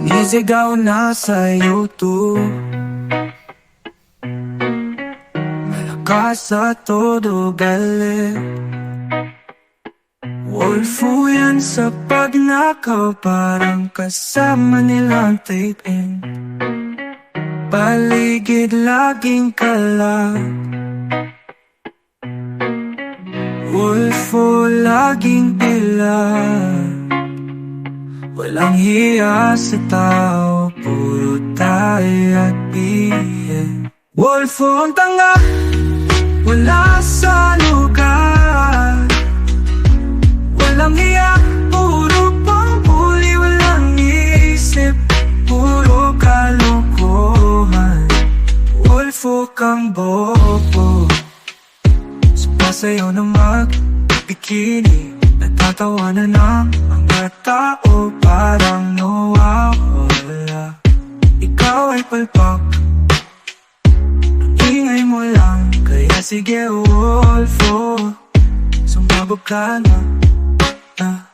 Sinisigaw na sa YouTube, malakas sa todo galit. Wolfo yan sa pagnakaw, parang kasama nilang tape-in. Paligid laging kalat, Wolfo laging ilan. Walang hiya sa tao, puro tayo at biyen. Wolfo ang tanga, wala sa lugar. Walang hiya, puro pampuli, walang isip, puro kalokohan. Wolfo kang bobo, sumasayaw na mag-bikini. Natatawanan ng mga tao, parang nawawala. Ikaw ay palpak, ang ingay mo lang. Kaya sige Wolfo, sumabog ka na.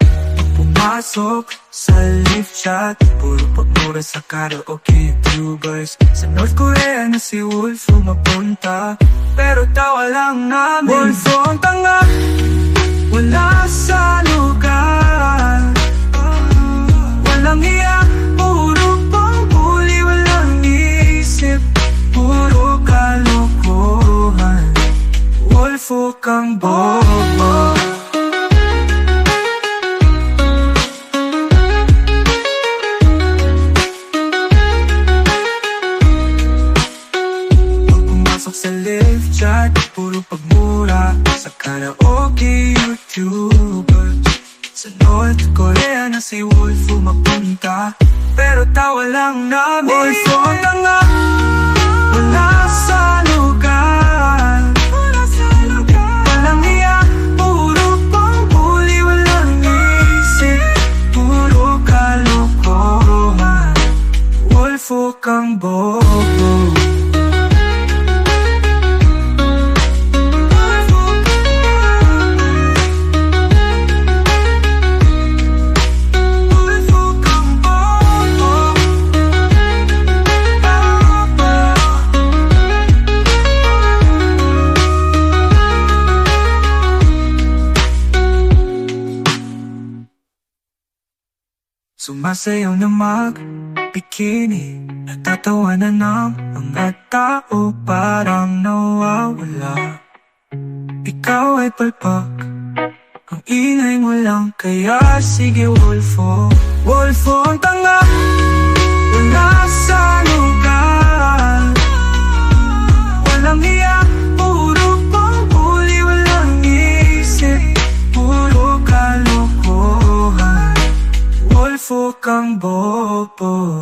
Pumasok sa live chat, puro pagmura sa karaoke tubers. Sa North Korea na si Wolfo mapunta, pero tawa lang namin. Wolfo ang tanga, wala sa lugar. Walang hiya, puro panghuli, walang isip, puro kalokohan. Wolfo kang bobo. Pag pumasok sa live chat, puro pagmura sa karaoke YouTuber. Sa North Korea na si Wolfo mapunta, pero tawa lang namin. Wolfo ang tanga, wala sa lugar. Walang hiya, puro panghuli, walang isip, puro kalokohan. Wolfo kang bobo. Sumasayaw na mag-bikini, natatawanan ng mga tao, parang nawawala. Ikaw ay palpak, ang ingay mo lang. Kaya sige Wolfo, Wolfo ang tanga, wala sa lugar. Walang hiya, puro panghuli, walang isip, puro kalokohan. Wolfo kang bobo.